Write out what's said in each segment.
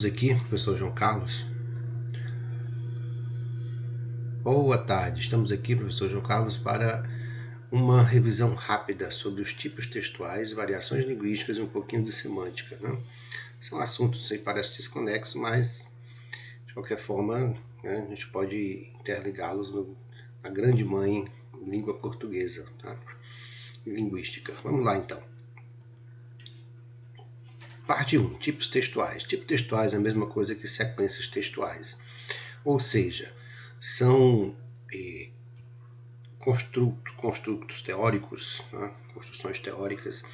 Aqui, professor João Carlos. Boa tarde, estamos aqui, professor João Carlos, para uma revisão rápida sobre os tipos textuais, variações linguísticas e um pouquinho de semântica, né? São assuntos que parecem desconexos, mas de qualquer forma, né, a gente pode interligá-los na grande mãe língua portuguesa, tá? Linguística. Vamos lá então. Parte 1. Tipos textuais. Tipos textuais é a mesma coisa que sequências textuais. Ou seja, são construtos teóricos, né, construções teóricas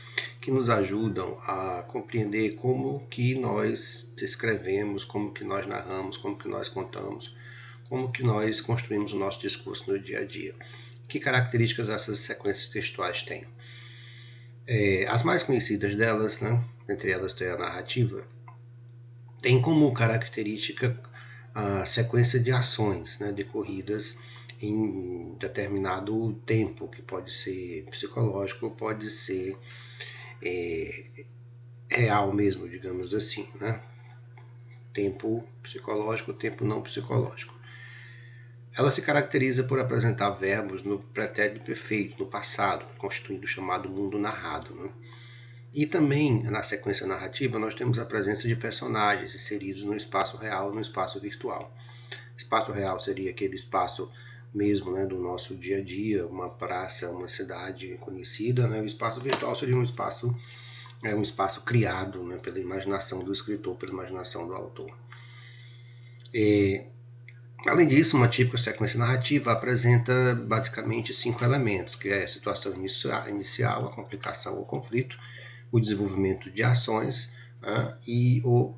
que nos ajudam a compreender como que nós descrevemos, como que nós narramos, como que nós contamos, como que nós construímos o nosso discurso no dia a dia. Que características essas sequências textuais têm? As mais conhecidas delas, né, entre elas tem a narrativa, tem como característica a sequência de ações, né, decorridas em determinado tempo, que pode ser psicológico, pode ser real mesmo, digamos assim, né? Tempo psicológico, tempo não psicológico. Ela se caracteriza por apresentar verbos no pretérito perfeito, no passado, constituindo o chamado mundo narrado, né? E também, na sequência narrativa, nós temos a presença de personagens inseridos no espaço real e no espaço virtual. Espaço real seria aquele espaço mesmo, né, do nosso dia a dia, uma praça, uma cidade conhecida, né? O espaço virtual seria um espaço criado, né, pela imaginação do escritor, pela imaginação do autor. Além disso, uma típica sequência narrativa apresenta basicamente 5 elementos, que é a situação inicial, a complicação ou conflito, o desenvolvimento de ações, e o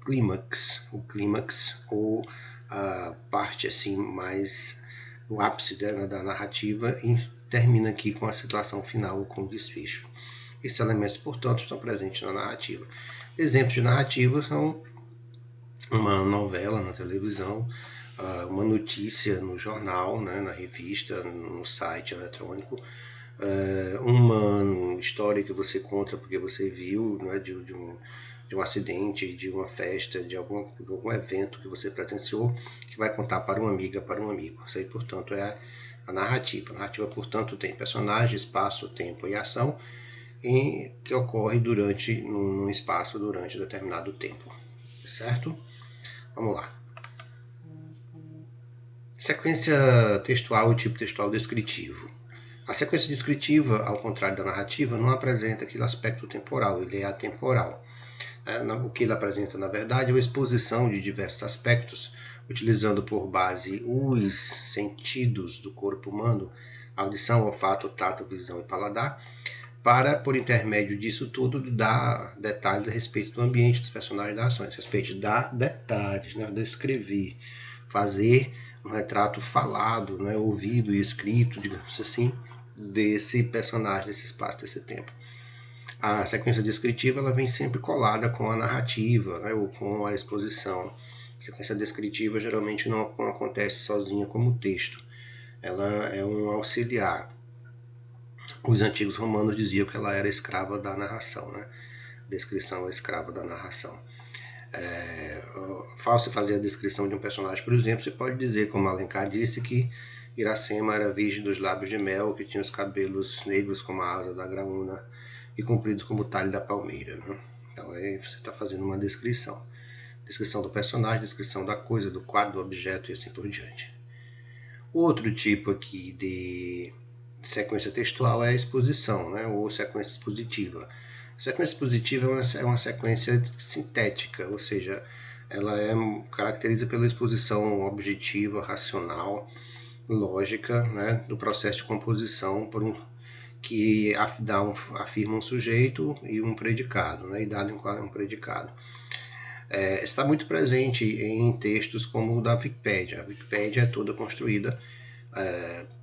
clímax, ou a parte assim mais o ápice da narrativa, e termina aqui com a situação final ou com o desfecho. Esses elementos, portanto, estão presentes na narrativa. Exemplos de narrativa são uma novela na televisão, uma notícia no jornal, né, na revista, no site eletrônico, uma história que você conta porque você viu, né, de um acidente, de uma festa, de algum evento que você presenciou, que vai contar para uma amiga, para um amigo. Isso aí, portanto, é a narrativa. A narrativa, portanto, tem personagem, espaço, tempo e ação, que ocorre num espaço durante determinado tempo. Certo? Vamos lá. Sequência textual e tipo textual descritivo. A sequência descritiva, ao contrário da narrativa, não apresenta aquele aspecto temporal, ele é atemporal. O que ele apresenta, na verdade, é a exposição de diversos aspectos, utilizando por base os sentidos do corpo humano, audição, olfato, tato, visão e paladar, para, por intermédio disso tudo, dar detalhes a respeito do ambiente, dos personagens, das ações, a respeito de dar detalhes, né, descrever, fazer um retrato falado, né, ouvido e escrito, digamos assim, desse personagem, desse espaço, desse tempo. A sequência descritiva ela vem sempre colada com a narrativa, né, ou com a exposição. A sequência descritiva geralmente não acontece sozinha como texto. Ela é um auxiliar. Os antigos romanos diziam que ela era escrava da narração, né? Descrição é escrava da narração. Ao se fazer a descrição de um personagem, por exemplo, você pode dizer, como Alencar disse, que Iracema era virgem dos lábios de mel, que tinha os cabelos negros como a asa da graúna e compridos como o talho da palmeira, né? Então aí você está fazendo uma descrição. Descrição do personagem, descrição da coisa, do quadro, do objeto e assim por diante. Outro tipo aqui de sequência textual é a exposição, né, ou sequência expositiva. A sequência expositiva é uma sequência sintética, ou seja, ela caracteriza pela exposição objetiva, racional, lógica, né, do processo de composição que afirma um sujeito e um predicado, né, e dado um predicado. Está muito presente em textos como o da Wikipédia. A Wikipédia é toda construída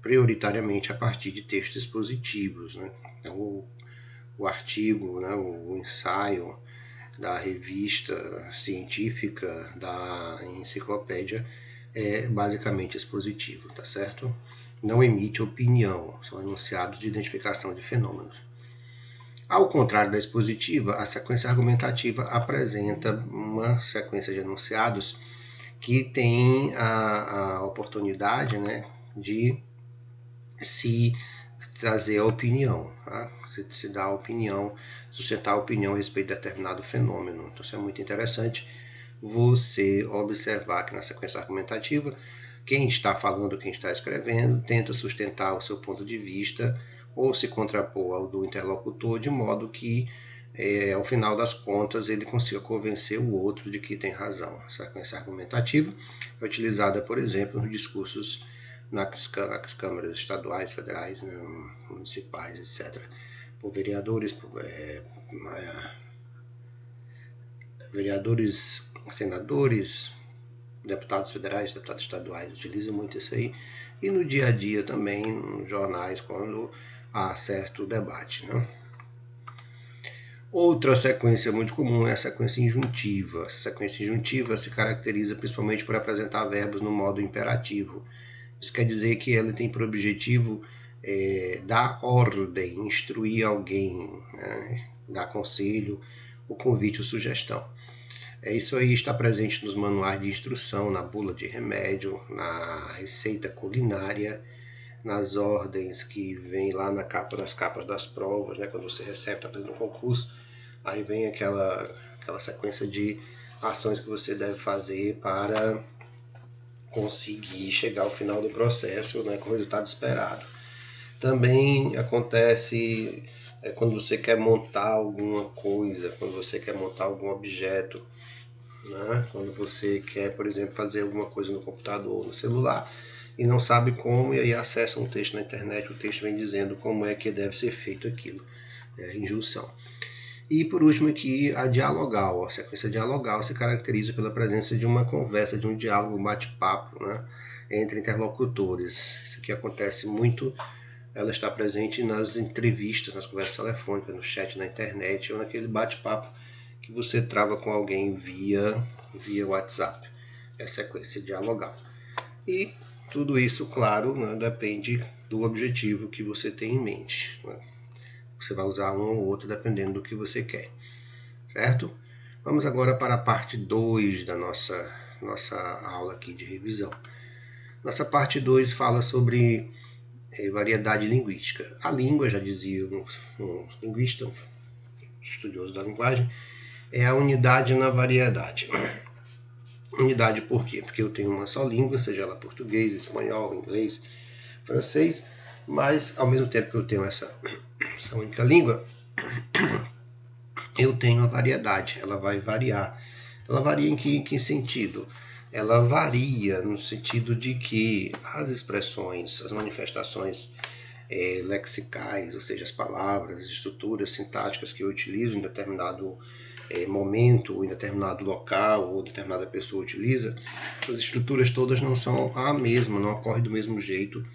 prioritariamente a partir de textos expositivos, né? Então, o artigo, né, o ensaio da revista científica, da enciclopédia, é basicamente expositivo, tá certo? Não emite opinião, são enunciados de identificação de fenômenos. Ao contrário da expositiva, a sequência argumentativa apresenta uma sequência de enunciados que tem a oportunidade, né, de se trazer a opinião, tá? Se dar a opinião, sustentar a opinião a respeito de determinado fenômeno. Então isso é muito interessante você observar que na sequência argumentativa, quem está falando, quem está escrevendo, tenta sustentar o seu ponto de vista ou se contrapor ao do interlocutor, de modo que, ao final das contas, ele consiga convencer o outro de que tem razão. A sequência argumentativa é utilizada, por exemplo, nos discursos nas câmaras estaduais, federais, né, municipais, etc., por vereadores, senadores, deputados federais, deputados estaduais, utilizam muito isso aí, e no dia a dia também, nos jornais, quando há certo debate, né? Outra sequência muito comum é a sequência injuntiva. Essa sequência injuntiva se caracteriza principalmente por apresentar verbos no modo imperativo. Isso quer dizer que ela tem por objetivo dar ordem, instruir alguém, né? Dar conselho, o convite ou sugestão. Isso aí está presente nos manuais de instrução, na bula de remédio, na receita culinária, nas ordens que vem lá nas capas das provas, né? Quando você recebe, está fazendo um concurso, aí vem aquela sequência de ações que você deve fazer para conseguir chegar ao final do processo, né, com o resultado esperado. Também acontece quando você quer montar alguma coisa, quando você quer montar algum objeto, né? Quando você quer, por exemplo, fazer alguma coisa no computador ou no celular e não sabe como, e aí acessa um texto na internet, o texto vem dizendo como é que deve ser feito aquilo, a injunção. E por último aqui, a dialogal. A sequência dialogal se caracteriza pela presença de uma conversa, de um diálogo, um bate-papo, né, entre interlocutores. Isso aqui acontece muito, ela está presente nas entrevistas, nas conversas telefônicas, no chat na internet ou naquele bate-papo que você trava com alguém via WhatsApp. É a sequência dialogal. E tudo isso, claro, né, depende do objetivo que você tem em mente, né? Você vai usar um ou outro dependendo do que você quer, certo? Vamos agora para a parte 2 da nossa aula aqui de revisão. Nossa parte 2 fala sobre variedade linguística. A língua, já dizia um linguista, um estudioso da linguagem, é a unidade na variedade. Unidade por quê? Porque eu tenho uma só língua, seja ela português, espanhol, inglês, francês, mas ao mesmo tempo que eu tenho essa única língua, eu tenho a variedade, ela vai variar. Ela varia em que sentido? Ela varia no sentido de que as expressões, as manifestações lexicais, ou seja, as palavras, as estruturas sintáticas que eu utilizo em determinado momento, ou em determinado local, ou determinada pessoa utiliza, essas estruturas todas não são a mesma, não ocorrem do mesmo jeito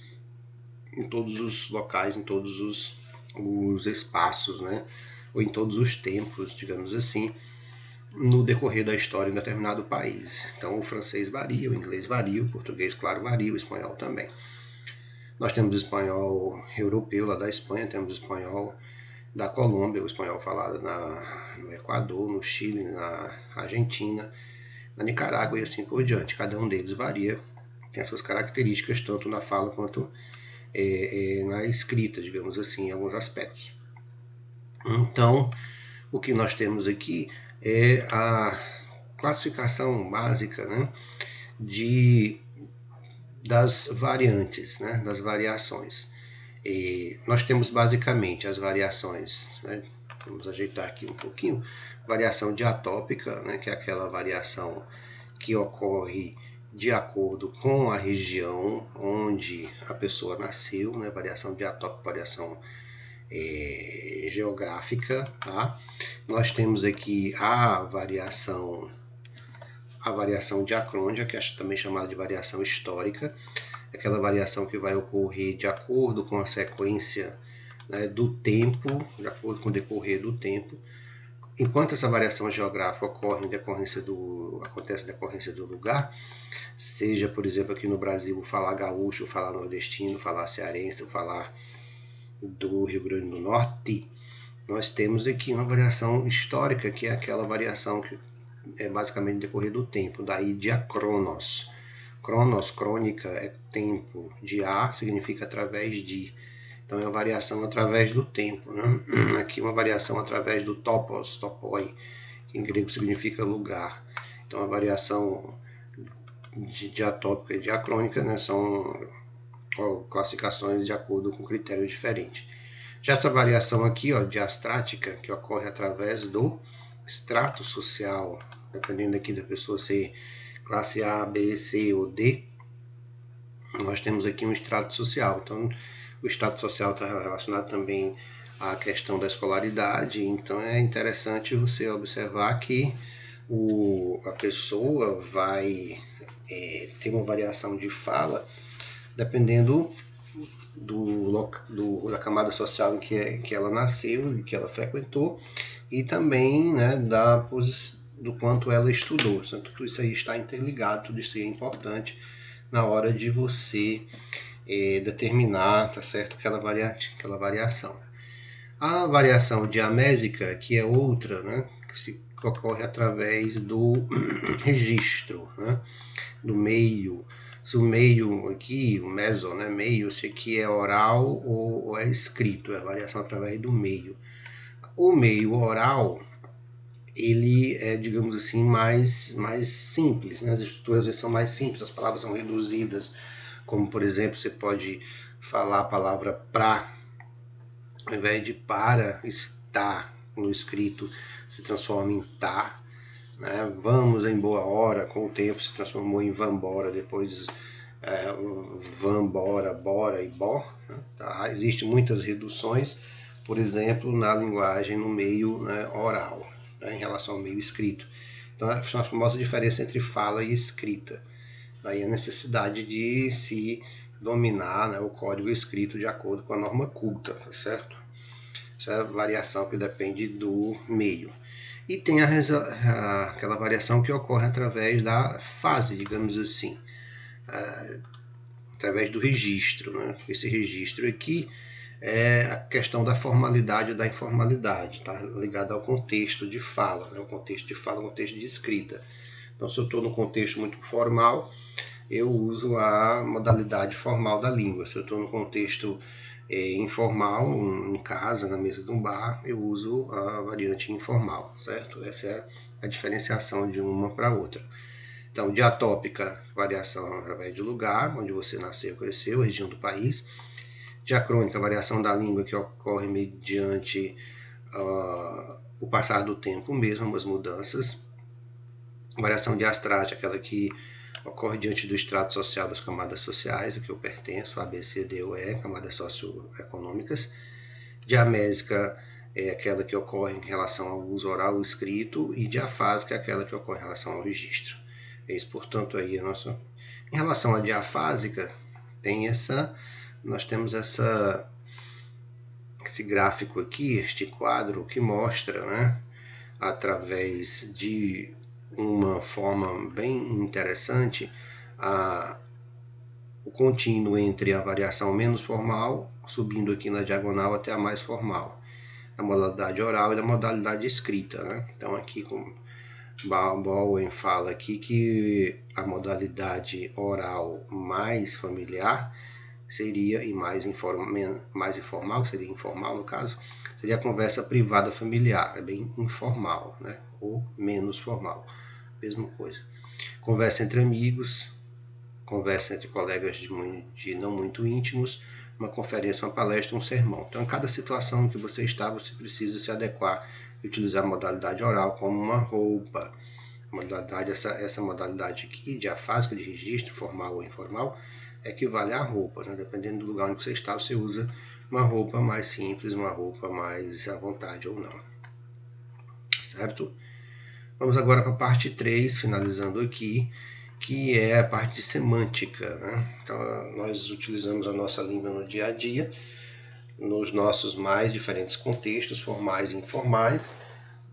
em todos os locais, em todos os espaços, né? Ou em todos os tempos, digamos assim, no decorrer da história em determinado país. Então o francês varia, o inglês varia, o português, claro, varia, o espanhol também. Nós temos o espanhol europeu lá da Espanha, temos o espanhol da Colômbia, o espanhol falado no Equador, no Chile, na Argentina, na Nicarágua e assim por diante. Cada um deles varia, tem as suas características, tanto na fala quanto na escrita, digamos assim, em alguns aspectos. Então, o que nós temos aqui é a classificação básica, né, das variantes, né, das variações. Nós temos basicamente as variações, né, vamos ajeitar aqui um pouquinho, variação diatópica, né, que é aquela variação que ocorre de acordo com a região onde a pessoa nasceu, né? Variação diatópica, variação geográfica. Tá? Nós temos aqui a variação diacrônica, que é também chamada de variação histórica, aquela variação que vai ocorrer de acordo com a sequência, né, do tempo, de acordo com o decorrer do tempo. Enquanto essa variação geográfica acontece em decorrência do lugar, seja, por exemplo, aqui no Brasil, falar gaúcho, falar nordestino, falar cearense, falar do Rio Grande do Norte, nós temos aqui uma variação histórica, que é aquela variação que é basicamente decorrer do tempo, daí diacronos. Cronos, crônica, é tempo. Dia significa através de. Então é uma variação através do tempo. Né? Aqui uma variação através do topos, topoi, que em grego significa lugar. Então a variação de diatópica e diacrônica, né, são classificações de acordo com critério diferente. Já essa variação aqui, diastrática, que ocorre através do extrato social, dependendo aqui da pessoa ser classe A, B, C ou D, nós temos aqui um extrato social. Então, o extrato social está relacionado também à questão da escolaridade, então é interessante você observar que a pessoa vai ter uma variação de fala dependendo da camada social em que ela nasceu, que ela frequentou, e também, né, do quanto ela estudou. Então, tudo isso aí está interligado, tudo isso aí é importante na hora de você determinar, tá certo, aquela variação. A variação diamésica, que é outra, né, que ocorre através do registro, né, do meio. Se o meio aqui, o meso, né, meio, se aqui é oral ou é escrito, é a variação através do meio. O meio oral, ele é, digamos assim, mais simples, né? As estruturas às vezes são mais simples, as palavras são reduzidas, como por exemplo, você pode falar a palavra pra, ao invés de para, está, no escrito se transforma em tá, né? Vamos em boa hora, com o tempo se transformou em vambora, depois vambora, bora e bó, né? Tá? Existem muitas reduções, por exemplo, na linguagem no meio, né, oral, né, em relação ao meio escrito. Então, a famosa diferença entre fala e escrita. Daí a necessidade de se dominar, né, o código escrito de acordo com a norma culta, tá certo? Essa é a variação que depende do meio. E tem aquela variação que ocorre através da fase, digamos assim, através do registro, né? Esse registro aqui é a questão da formalidade ou da informalidade, está ligado ao contexto de fala, né? O contexto de fala, o contexto de escrita. Então, se eu estou no contexto muito formal, eu uso a modalidade formal da língua. Se eu estou no contexto informal, em casa, na mesa de um bar, eu uso a variante informal, certo? Essa é a diferenciação de uma para outra. Então, diatópica, variação através de lugar, onde você nasceu, cresceu, região do país. Diacrônica, variação da língua que ocorre mediante o passar do tempo mesmo, as mudanças. Variação diastrática, aquela que ocorre diante do extrato social das camadas sociais, a que eu pertenço, A, B, C, D ou E, camadas socioeconômicas. Diamésica é aquela que ocorre em relação ao uso oral ou escrito, e diafásica é aquela que ocorre em relação ao registro. Isso, portanto, aí Em relação à diafásica, nós temos esse gráfico aqui, este quadro, que mostra, né, através de uma forma bem interessante, o contínuo entre a variação menos formal, subindo aqui na diagonal até a mais formal, a modalidade oral e a modalidade escrita, né? Então aqui com Bowen fala aqui que a modalidade oral mais familiar seria, e mais informal, que seria informal no caso, seria a conversa privada familiar, é bem informal, né? Ou menos formal, mesma coisa. Conversa entre amigos, conversa entre colegas de não muito íntimos, uma conferência, uma palestra, um sermão. Então, em cada situação em que você está, você precisa se adequar e utilizar a modalidade oral como uma roupa. Essa modalidade aqui, diafásica, de registro, formal ou informal, equivale à roupa, né? Dependendo do lugar onde você está, você usa uma roupa mais simples, uma roupa mais à vontade ou não. Certo? Vamos agora para a parte 3, finalizando aqui, que é a parte de semântica, né? Então, nós utilizamos a nossa língua no dia a dia, nos nossos mais diferentes contextos, formais e informais,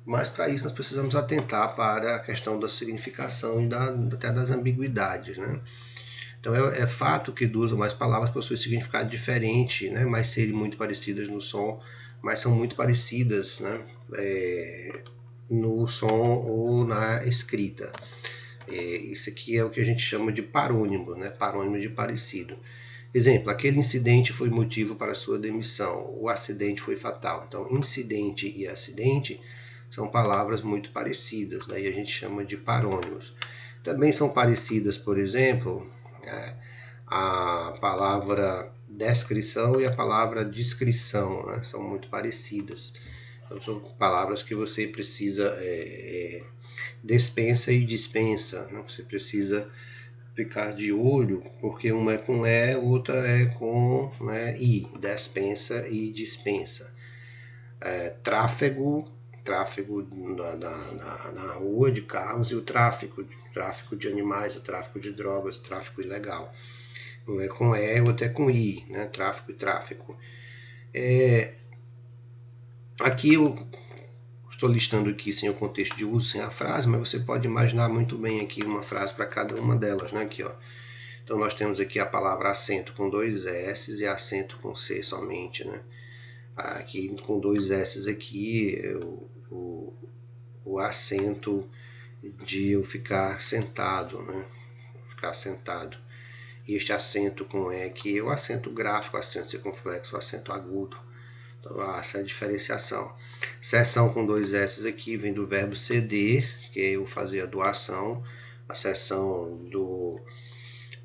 mas para isso nós precisamos atentar para a questão da significação e até das ambiguidades, né? Então, é fato que duas ou mais palavras possuem significado diferente, né, mas serem muito parecidas no som, mas são muito parecidas, né, no som ou na escrita. Isso aqui é o que a gente chama de parônimo, né, parônimo de parecido. Exemplo, aquele incidente foi motivo para sua demissão, o acidente foi fatal. Então, incidente e acidente são palavras muito parecidas, daí a gente chama de parônimos. Também são parecidas, por exemplo, a palavra descrição e a palavra descrição, né? São muito parecidas. Então, são palavras que você precisa dispensa e dispensa, né? Você precisa ficar de olho, porque uma é com E, outra é com, né, I, despensa e dispensa. Tráfego na rua de carros e o tráfico de animais, o tráfico de drogas, o tráfico ilegal. Um é com E, outro é com I, né? Tráfico e tráfico. Aqui eu estou listando aqui sem o contexto de uso, sem a frase, mas você pode imaginar muito bem aqui uma frase para cada uma delas, né? Aqui, ó. Então nós temos aqui a palavra acento com 2 S e acento com C somente, né? Aqui com 2 S aqui, o acento de eu ficar sentado, né? Ficar sentado. E este acento com E aqui é o acento gráfico, o acento circunflexo, o acento agudo. Então, essa é a diferenciação. Seção com 2 S aqui vem do verbo ceder, que é eu fazer a doação, a cessão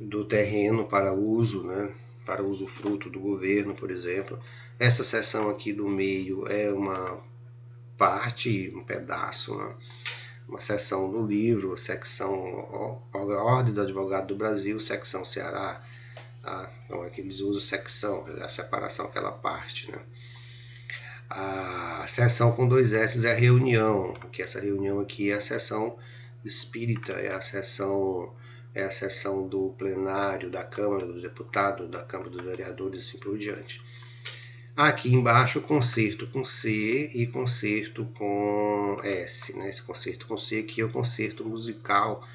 do terreno para uso, né? Para usufruto do governo, por exemplo. Essa seção aqui do meio é uma parte, um pedaço, né? Uma seção do livro, secção Ordem do Advogado do Brasil, secção Ceará. Então aqui eles usam secção, a separação, aquela parte, né? A seção com 2 S é a reunião, que essa reunião aqui é a seção espírita, é a seção do plenário, da Câmara dos Deputados, da Câmara dos Vereadores e assim por diante. Aqui embaixo, concerto com C e concerto com S, né? Esse concerto com C aqui é o concerto musical,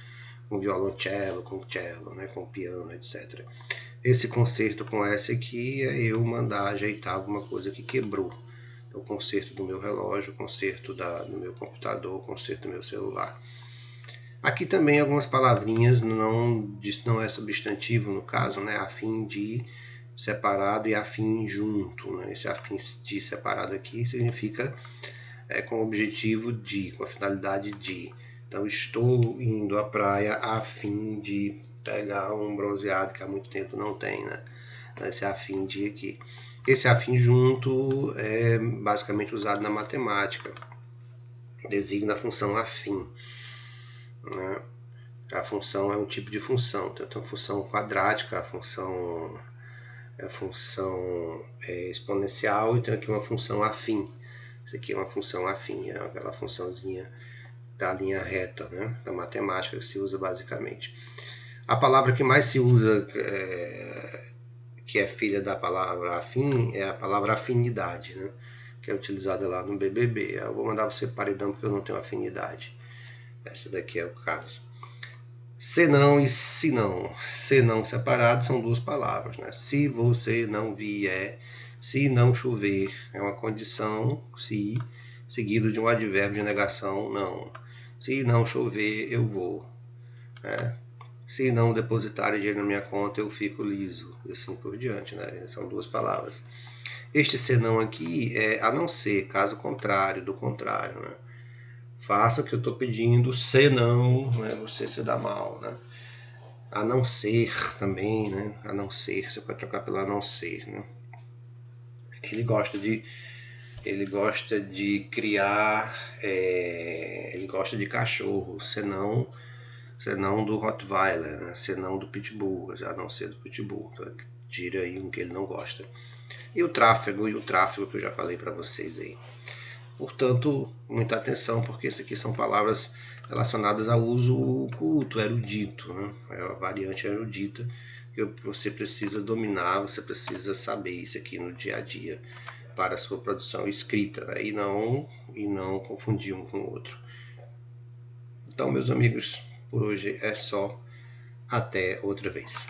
com violoncelo, com cello, né? Com piano, etc. Esse concerto com S aqui é eu mandar ajeitar alguma coisa que quebrou. O conserto do meu relógio, o conserto do meu computador, o conserto do meu celular. Aqui também algumas palavrinhas, não é substantivo no caso, né? A fim de separado e a fim junto, né? Esse a fim de separado aqui significa com o objetivo de, com a finalidade de. Então, estou indo à praia a fim de pegar um bronzeado que há muito tempo não tem, né? Esse a fim de aqui. Esse afim junto é basicamente usado na matemática, designa a função afim, né? A função é um tipo de função, tanto a função quadrática, a função exponencial, e tem aqui uma função afim. Isso aqui é uma função afim, é aquela funçãozinha da linha reta, né? Da matemática que se usa basicamente. A palavra que mais se usa que é filha da palavra afim, é a palavra afinidade, né? Que é utilizada lá no BBB. Eu vou mandar você paredão porque eu não tenho afinidade. Essa daqui é o caso. Senão e se não. Senão separado são duas palavras, né? Se você não vier, se não chover, é uma condição, se, seguido de um advérbio de negação, não. Se não chover, eu vou, né? Se não depositarem dinheiro na minha conta, eu fico liso. E assim por diante, né? São duas palavras. Este senão aqui é a não ser, caso contrário, do contrário, né? Faça o que eu estou pedindo, senão, né, você se dá mal, né? A não ser também, né? A não ser, você pode trocar pelo a não ser, né? Ele gosta de criar, ele gosta de cachorro, senão do Rottweiler, né? Senão do Pitbull, a não ser do Pitbull. Então, tira aí um que ele não gosta. E o tráfego que eu já falei para vocês aí. Portanto, muita atenção, porque isso aqui são palavras relacionadas ao uso culto, erudito, né? É a variante erudita que você precisa dominar, você precisa saber isso aqui no dia a dia para a sua produção escrita, né? E não confundir um com o outro. Então, meus amigos, por hoje é só. Até outra vez.